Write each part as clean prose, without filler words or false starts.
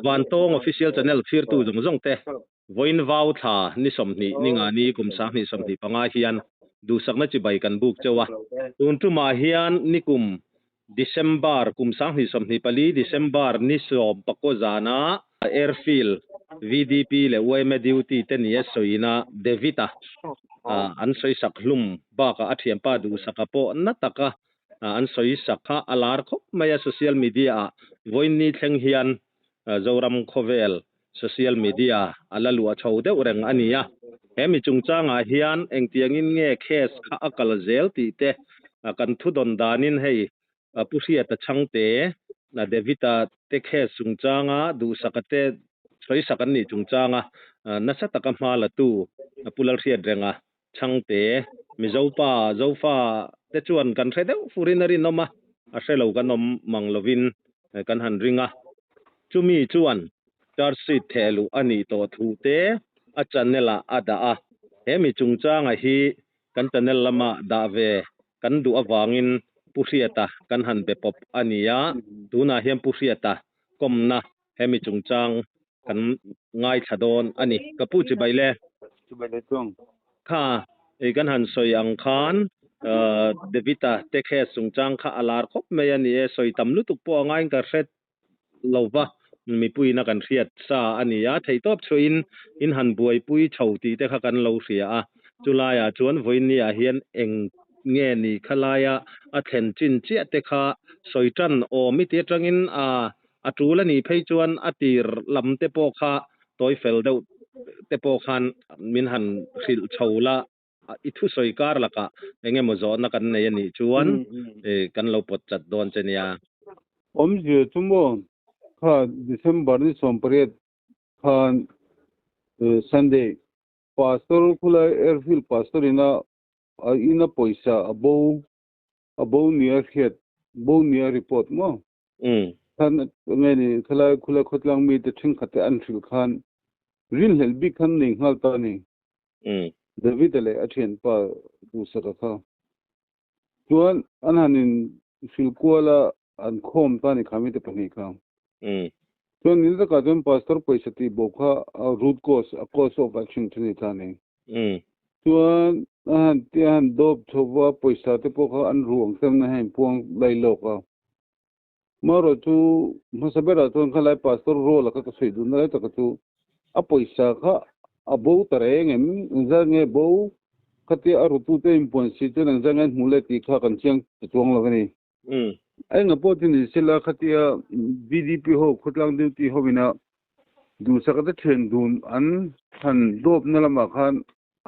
van tong official channel phir tu jong te voin vau tha ni somni ninga ni kumsa ni somni panga hian du sakna chi bai kan buk chewa tun tu ma hian nikum December kumsa ni somni pali December ni som pako zana airfield VDP le OM duty ten yes soina devita an soi saklum ba ka athiam pa du sakapo nataka an soi sakha alar khop maya social media voin ni thleng hian zoram khovel social media alalu achho de ureng ania hemi chungchanga hian engtiangin nge case kha akal zel ti te kan thu don danin hei pusia ta changte na devita te case chungchanga du sakate soi sakan ni chungchanga nasa taka mala tu pulal riat renga changte mizopa zofa te chuan kan thede furinari noma a hrelo kanom manglovin kan han ringa chumi chuan charsi thelu ani to thu te a channela ada a hemi chungchanga hi kan channel lama da ve kan du awangin pusiata kan han be pop ania tuna hiam pusiata komna hemi chungchang kan ngai thadon ani kapu chi baile chung kha e kan han soi ang khan devita tekhe sungchang kha alar khop me ani e soi tamlu tuk po ngai ka set lova mi pui na kan riat sa ania theitop chuin in han buai pui chhoti te kha kan lo ria a chulaya chuan voinia hian eng nge ni khalaya a then chin chia te kha soitran o mi te tangin atula ni phei chuan atir lam te po kha toy fel deuh te po khan min han khil chola ithu soikar laka enge mozo na kan nei ani chuan kan lo pot chat don chenia je chumo kha December ni sompret khan Sunday pastor kula airfield pastor ina poisa abo near head bo near report mo khan ngeni khala khula khotlang mi te thing khate an thil khan rin hel bi khan ning hal ta ni David le athian pa du saka kha chuan anhanin filkuala an khom ta ni khami te pani kha chuan ni da ka don pastor paisa ti bokha root cause a cause of action thini ta ni chuan tian dob thowa paisa te pokha an ruang sem na hen puang lai loka maro chu masabera ton khalai pastor role ka sei dun lai ta ka chu a paisa kha abo tareng em zange bo khati arutu te impon si te nang zange mule ti kha kan chiang chuang lagani ai nga potin sila khatia BDP ho khutlang duty ho bina du sakata theng dun an han dop nalama khan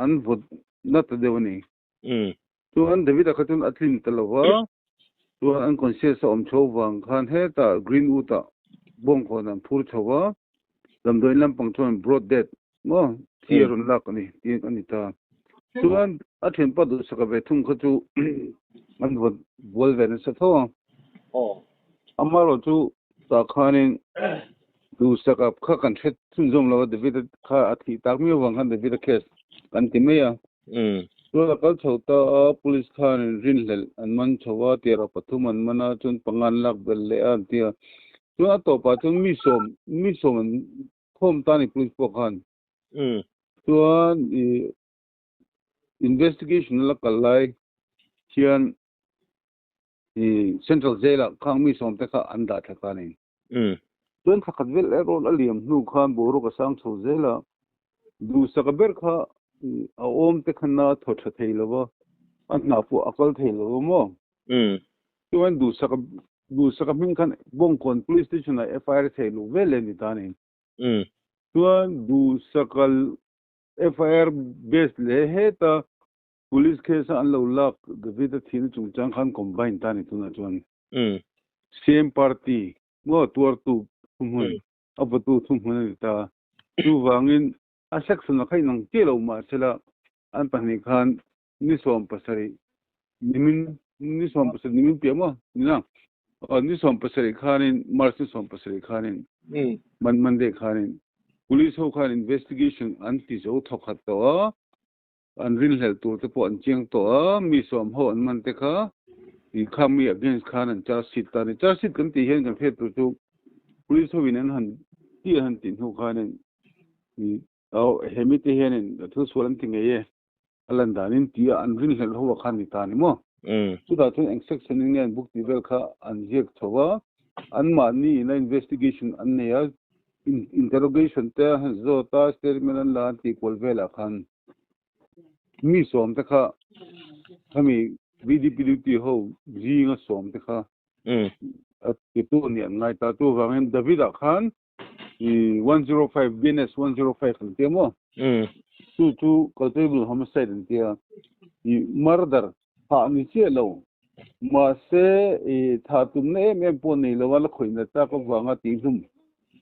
an vot nat dewani tu an David khatun atlin talawa tu an conscious om chowang khan heta greenwood bong khonam phur chowa lamdoi lampang chon broad dead mo tieron lakani ti anita tuan athen pa du sakabe thum khachu an bol ven sa tho amaro chu ta khanin du sakap kha kan thet thum jom lawa David kha athi takmi wang han David case kan timeya tu la kal chhota police khan rin lel an man chowa tera pathum an mana chun pangan lak bel le an tia tu to pa chung mi som khom tani police po khan tuan investigation la kalai hian central jail khang mi som te kha anda thakani tuan kha khatvel rol aliam nu khan boru ka sang chho jaila du sakaber kha a om te khana thotha theilawa an na pu akal theilawa mo tuan du sakapin khan bongkon police station na FIR theilu vele ni tani tuan du sakal FIR based le heta police case an lo lak David thin chungchang khan combine tani tuna chuan same party mo tuar tu thumhun abatu thumhun ta tu wangin a section na khai nang ke lo ma chela an pani khan ni som pasari nimin piama nina ni som pasari khanin marsi som pasari khanin mande khanin police ho khan investigation anti zo thokhat to an rin hel tur te po an chiang to mi som ho an man te kha i khami against khan an charge sheet kan ti hen kan phe tu police ho winan han ที่หันตินฮูคานันเอาเฮมิติเฮนันทุสวลันติงเออลันดานินที่อันรินเฮลฮัวคันนิตานิโมสุดาทุนเอ็กเซคชั่นเนี่ยบุกที่เวลค่าอันเรียกทัวอันมานี่ใน investigation อันเนี่ย interrogation แต่หันโซตาสเตอร์มินันลานที่ควอลเวลคันมีสวมแต่ค่ะถ้ามีvisibility เขาจีงสวมแต่ค่ะที่ตัวเนี่ยไงตาตัวฟังเห็นดาวิดคัน105 BNS 105คันเทียมจู่culpable homicide เทียmurder หานี่เชี่ยเรามาเสถ้าตุ่มเนี่ยแม่ปนนี่เราว่าเราคุยนะแต่ก็ฟังว่าตีซุ่ม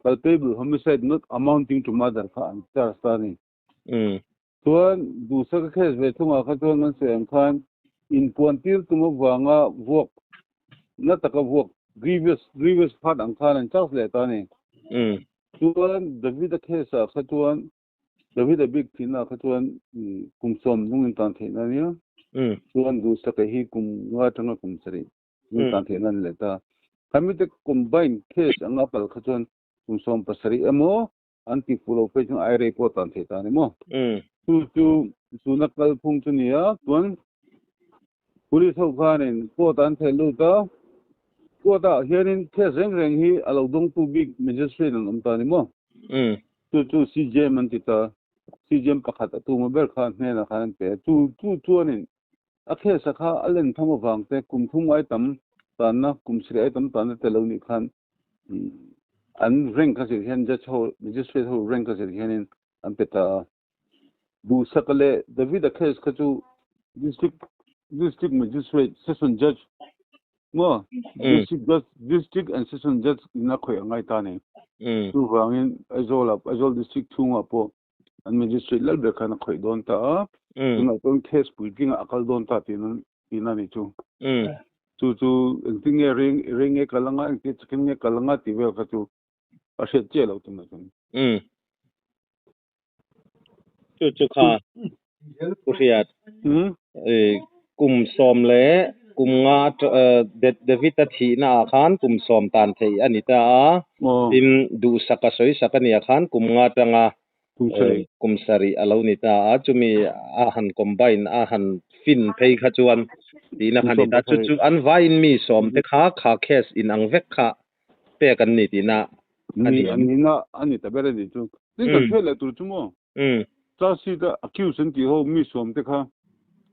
culpable homicide not amounting to murder ค่ะอันที่สานี่ตัวดูสักเคสเวทุงอาคาตัวนั้นเสียงคันอินปวนที่ตุ่มฟังว่าวกนั่นแต่ก็วก grievous part อันคันเจ้าเสียตานี่ตัวดาวิดเคสอาคาตัวดาวิดบิ๊กที่น่าคาตัวกุมสมนุ่งตันเทนั่นเนี่ยตัวดูสักให้กุมว่าทั้งกุมสรีนุ่งตันเทนั่นเลยตาทำให้แต่ combine case อันนั้นคาตัวกุมสมปัสรีโมอันที่ full of faith ไอเรย์โคตันเทตานี่โมจู่นักการพุ่งชนียตัว police เขาข้านี่โคตันเทลูตาโคตาเฮียนินแค่เร่งฮีอาลูดงตูบิ๊ก magistrate นั่นตานี่โมจู่ CJ มันติดตา CJ ปักขัดตัวมาเบิกข้าเนี่ยนะข้านั่นเปจู่นี่อาเคสข้าอันเล่นทั้งหมดฟังแต่กุมทุ่งไอ้ตั้มตอนนั้นกุมสิริไอ้ตั้มตอนนั้นแต่เรานี่ข้าอันเร่งก็สิเห็นจะโชว์ magistrate เขาเร่งก็สิเห็นอันเป็นตาดูสักเลยดาวิดเคสก็จู่ district magistrate session judge มั้ง district and session judge นักข่อยง่ายตาเนี่ยดูฟังไอ้โจล district ทุ่งอ่ะพออัน magistrate แล้วเบิกข้านักข่อยโดนตานั่นต้องเคสปุ๋ยกิ้งอักขโดนตาที่นั่นนี่จู่จริงๆเรื่องกำลังที่จะกินกำลังที่เวลก็จู่อาเสียเจ้าเราตรงนั้นจู่ค่ะผู้เสียดกลุ่มสอมและกลุ่มงาเดวิดทีน่าคานกลุ่มสอมตันเทอันนี้ตาอิมดูสักสอยสักเนี่ยคานกลุ่มงาตังกลุ่มสรีอาลูนิตาจุมีอาหารคอมไบน์อาหารฟินเพย์ขจวนดีนะคันนิตาจู่อันวายมีสอมแต่ขาเคสอินอังเวกขาเปกันนี่ดีนะอันนี้แต่เบรนี่จู่นี่ก็เชื่อเลยจู่มั้งจ้าสิตาคิวสันติเขามีสอมแต่ขา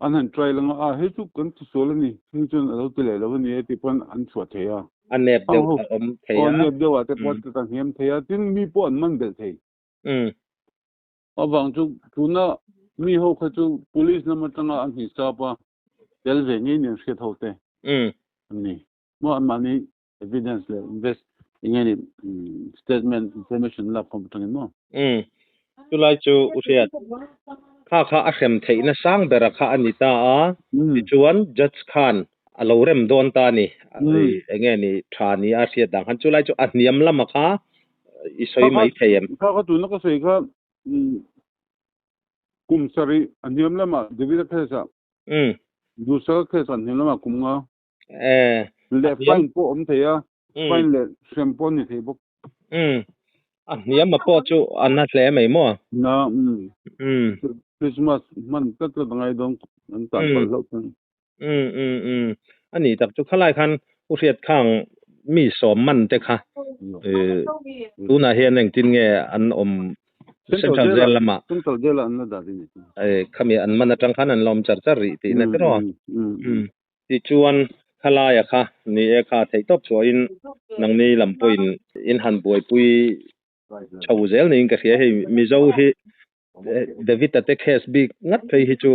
อันนั้นทรายลังเฮ้ยจู่กันที่โซลนี่ที่จนเราตัวเล็กแล้ววันนี้ที่ปนอันสวดเทียอันเน็บเดียวเทียอันเน็บเดียวแต่ปนตั้งเฮียมเทียที่มีปนมันเดือดเทียบางจู่น่ะมีเขาคือจู่ police นั่นมันตั้งอันที่สาบเดลเวนี่เนี่ยเสียเท่าเตอันนี้มันนี่ evidence เลย invest อย่างนี้ statement information ลับคอมพิวเตอร์มั้งจุลายจู่อุเสียดข้าอาเข็มเทนะสร้างเบรข้าอันนี้ตาที่จวนจัดการอาลูเรมโดนตานี่อย่างเงี้ยนี่ทานี่อาเสียดังฮันจุลายจู่อันนี้มันละมั้งค่ะอิสอยไม่เทียมข้าก็จู่นักก็ใส่ข้ากุมสรีอันนี้มันละมั้งเดวิดเคสดูสักเคสอันนี้ละมั้งกุมงาเล็บไฟน์พวกเทียไฟน์เล็บแชมพูนี่เทียบอันนี้มาพอจู่อันนั้นแหละไม่มั่วนะคริสต์มาสมันก็ต้องไงต้องอันตัดไปแล้วอันนี้แต่จู่ข้าไล่คันอุเสียดข้างมีสมมันแต่ค่ะดูน่าเห็นอย่างจริงไงอันเส้นทางเจริญละมาขมีอันมันจังขันอันลมจัดจริตนี่ก็รอที่ชวนข้าไล่อะค่ะนี่ค่ะที่ตบช่วยนังนี้ลำปุยอินหันป่วยปุยชาวเซลนี่ก็เสียให้มีเจ้าให้เดวิดแต่เคสบิ๊กงัดไปให้จู่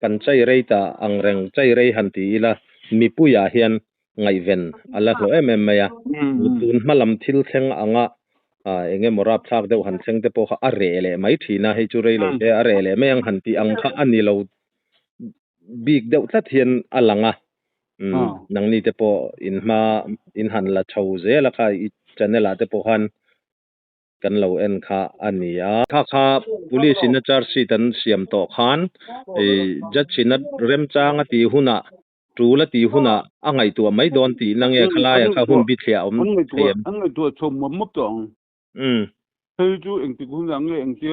กันใจเรย์ตาอังเรงใจเรย์หันตีละมีปุยาเฮียนไงเวนอะไรเหรอเมียดูนมาลำทิลเซงอ่างเงี้ยมรับทราบเดี๋ยวหันเซงเตปเขาอะไรเลยไม่ทีน่าให้จู่เรย์เราอะไรเลยไม่ยังหันตีอังข้าอันนี้เราบิ๊กเดี๋ยวทัดเฮียนอะไรนังนี้เตปอินหันละชาวเซลค่ะอีจันเนี่ยละเตปหันกันเราข้าอันนี้ข้า police สินจาร์สิตันเสียมต่อขันจัดสินเริ่มจ้างตีหุ่นจูละตีหุ่นไงตัวไม่โดนตีนั่งข้าไล่ข้าหุ่นบิดเขียวเทียมอันไงตัวชมมันมุดตอง Hey ju engti kun ange engti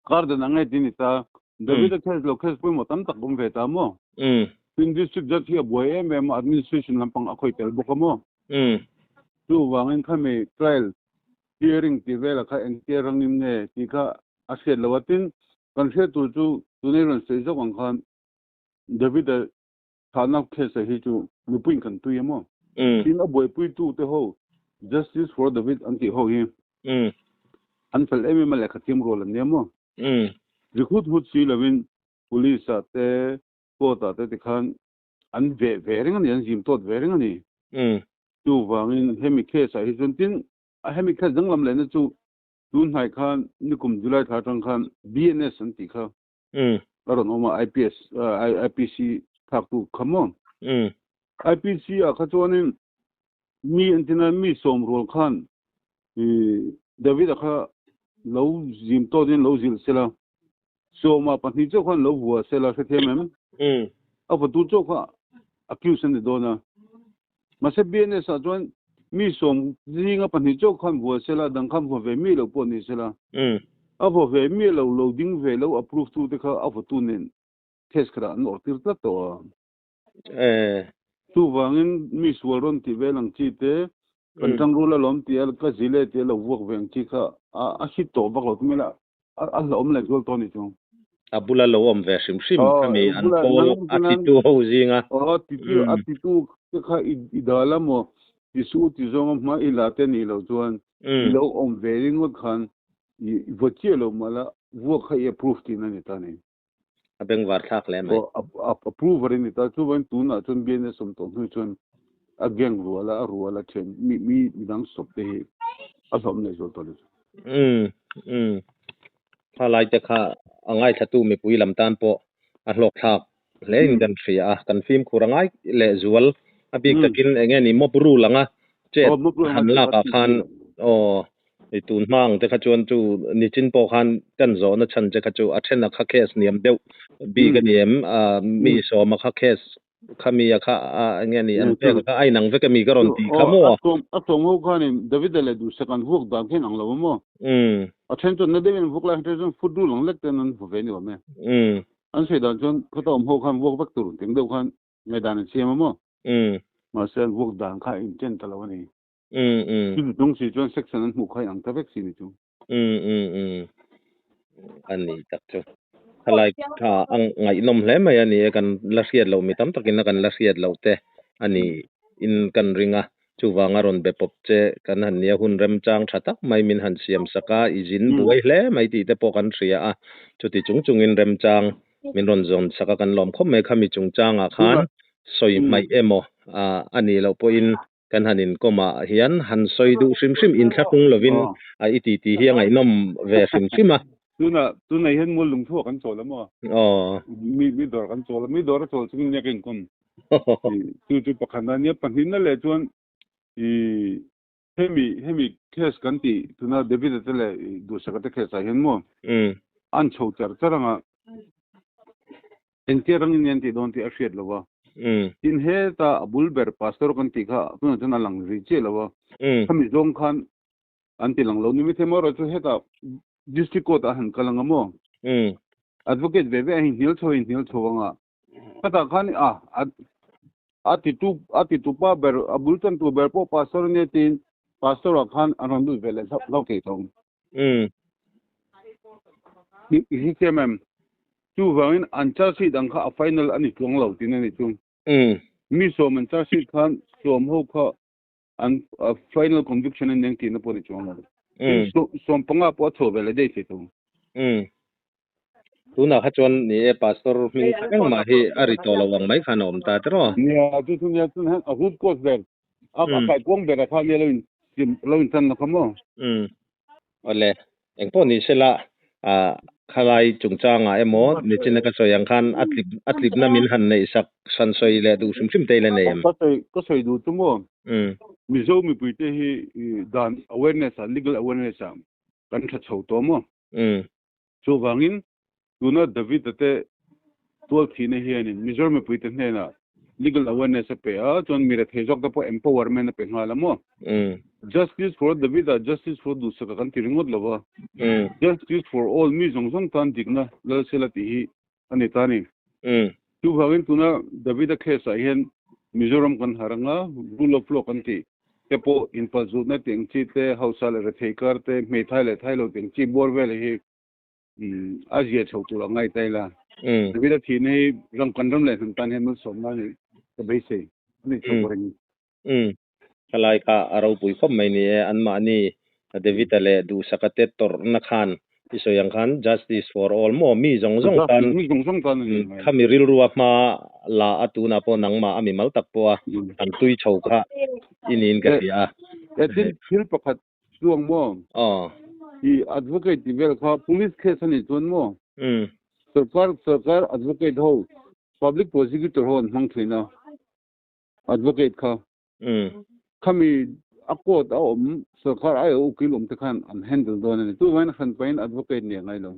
garden ange dinita David kes lo kes pui motam tak bum veta mo in district judge here boy administration lampang akhoi tel bokamo tu wangin khame trial hearing ti vela kha engti rangim ne ti kha ashe lawatin kan she tu ne ron se jo wang khan David thana kes hi chu lupin kan tu yemo tin a boy pui tu te ho justice for David anti ho hi anfal emi mala khatim role nemo recruit hut si lawin police ate kota te khan an vering an jim tot vering ani tu wangin hemi case hi juntin a hemi case janglam le na chu tun hai khan nikum July tha khan BNS anti kha aron oma IPS IPC thak tu khamo IPC a khachonin mi antina mi som rol khan David kha lo jim to din lo jil sela so ma pani cho khan lo huwa sela se themem a tu cho kha accuse ni dona ma se BNS a jon mi som jinga pani cho khan huwa sela dang kham ho ve mi lo po ni sela a ho ve mi lo loading ve lo approve tu te kha a tu nen test kra no tir ta to tu wangin mi swalron ti velang chi te kantang rula lom ti al ka zile ti lo wok veng chi kha a hit to bak lo mela a lom le gol to ni chung abula lo om ve sim kami an ko atitu ho zinga atitu kha idala mo isu ti zong ma ilate ni lo chuan lo om vering wa khan voche lo mala wo kha approve ti na ni ta ni abeng war thak le mai approve ri ni ta chu wan tu na chun bien som to hu chun ageng ruala chen mi dang sop te a som ne zo to khalai te kha angai thatu mi pui lam tan po a hlok thak le in ria kan film khurangai le zual abik takin engeni mopru langa che hamla ka khan itun mang te kha chuan chu nichin po khan kan zo na chan che kha chu athena kha case niam deu bi ga niam mi so ma kha case khami kha engeni an pe ka ai nang ve ka mi garon ti khamo atom ho khan David le du second work da khen ang lo mo achen chu na devin vuk la hte food du long lek ten an fu ve ni wa me an se dan chon khatom ho khan work bak tur ting deu khan medan che mo ma sen work dan kha in ten ta lo ni dung si chon section an mu khai ang ta vek si ni chu ani tak chu khalai kha ang ngai nom hle mai ani kan la siat lo mi tam takin kan la siat lo te ani in kan ringa chuwanga ron be pop che kan han nia hun rem chang thatak mai min han siam saka izin buai hle mai ti te po kan ria a chuti chung in rem chang min ron zon saka kan lom khom me khami chung chang a khan soi mai emo ani lo po in kan hanin koma hian han soi du sim in thakung lovin a iti hi ngai nom ve sim a tuna hian mol lung tho kan chol mo mi dor kan chol mi dor chol chung ne ken kon tu pakhana ne panin na le chuan hemi case kan ti tuna David te le du sakate case hian mo an chho charanga enkerang in ti don ti ashet lowa in he ta bulber pastor kan ti kha tuna tuna lang ri che lowa khami zong khan anti lang lo ni mi themo ro chu he ta district court han kalanga mo advocate bebe hin hil chowanga pata khan ati tu pa ber abultan tu ber po pastor ne tin pastor khan anondu vele lo ke tong hi kemem tu wangin ancha si dang kha final ani tlong lo tin ani chung mi so man cha si khan som ho kha an final conviction en neng tin po ni chung som panga po tho vele de se tu tuna kha chon ni pastor min thang ma hi ari to lawang mai khanom ta tro nia tu nia tu han a hut kos ber a kai kong ber kha ne lo in tan na khamo ole engpo ni sela khalai chungchanga emo ni chin ka soyang khan atlip na min han nei sak san soi le du sim te le nei ko soi du tu mo mi zo mi puite hi dan awareness legal awareness kan tha chho to mo so wangin tuna David te tol thine hi ani mizor mi puite na legal awareness pe chon mi re thejok da po empowerment pe hala mo justice for David justice for dusaka kan tiringot lawa mm justice for all mi jong tan dikna la selati hi ani tani mm tu bhagin tuna David case a hen Mizoram kan haranga rule of law kan ti tepo in pazu na teng chi te hausal re thekar te methai le thailo teng chi borwel hi azia chautu la ngai taila David thi nei rang kandram le tan hen mun somna ni te bai se ni chokoreng kalai ka arau pui khom mai ni an ma ni David ale du sakate tor na khan isoyang khan justice for all mo mi jong tan mi jong tan ni khami ril ruwa ma la atuna po nang ma ami mal tak po an tui chau kha inin ka sia etin fil pakhat chuang mo I advocate level kha police case ani chon mo sarkar advocate ho public prosecutor ho mang thina advocate kha khami akot a sarkar ai ukil te khan an handle don ani tu wan khan pain advocate ne ngai lo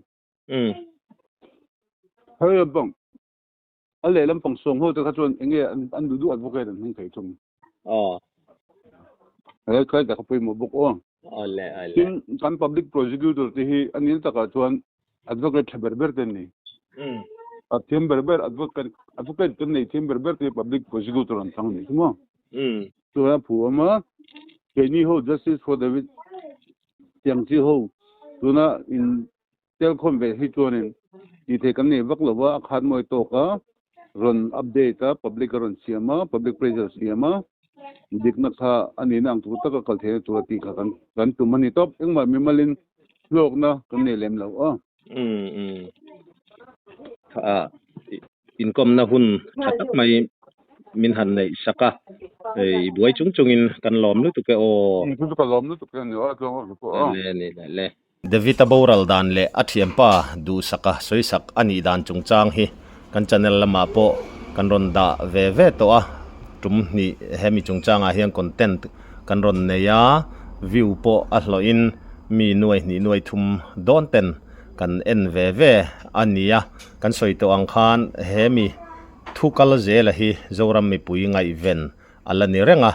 hay bang ale lam pang song ho te kha chon enge an du advocate an kai chum hay kai da khoi mo buk ale tin kan public prosecutor te hi anil taka chuan advocate berber ten ni a thim berber advocate ten nei thim berber te public prosecutor an thang ni mo to ha phuama keni ho justice for David tiang chi ho tuna in telcom ve hi chuanin I the kan nei vak lowa khan moi to ka ron update a public ron siama public pressure siama dikna kha ani nang tu ta ka kal the tu ti kha kan tu mani top engma mimalin lok na kan ne lem lo income na hun thatak mai min han nei saka ei buai chungin kan lom lu tu ke tu ka lom lu tu ke ni le David Aboral dan le athiam pa du saka soisak ani dan chungchang hi kan channel lama po kan ronda ve to a tum ni hemi chungchanga hian content kan ron neya view po a hloin mi nuai ni nuai thum don ten kan en ve ania kan soito ang khan hemi thukal zela hi zoram mi pui ngai ven alani renga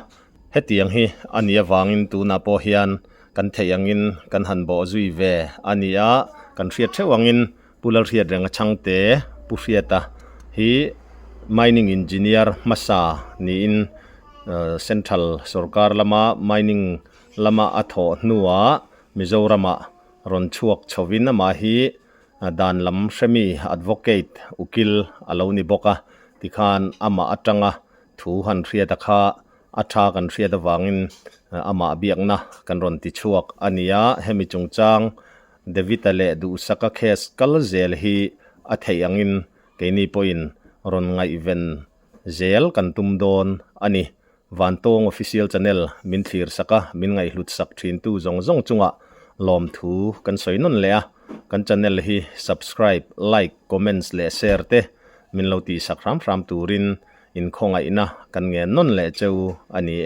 hetiang hi ania wangin tu na po hian kan theyangin kan hanbo zui ve ania kan riat thewangin pular riat renga changte pu riata hi mining engineer masa ni in central sarkar lama mining lama atho nuwa Mizorama ron chuak chowin ma hi dan lam semi advocate ukil aloni boka tikhan ama atanga thu han riata kha atha kan riata wangin ama biakna kan ron ti chuak ania hemi chungchang David ale du saka case kal zel hi atheyangin keini point ron ngai ven zel kan tumdon ani Vantong official channel min thir saka min ngai hlut sak thin tu zong chunga lom thu kan soinon le a kan channel hi subscribe like comments le share te min lo ti sak ram turin in khonga ina kan nge non le cheu ani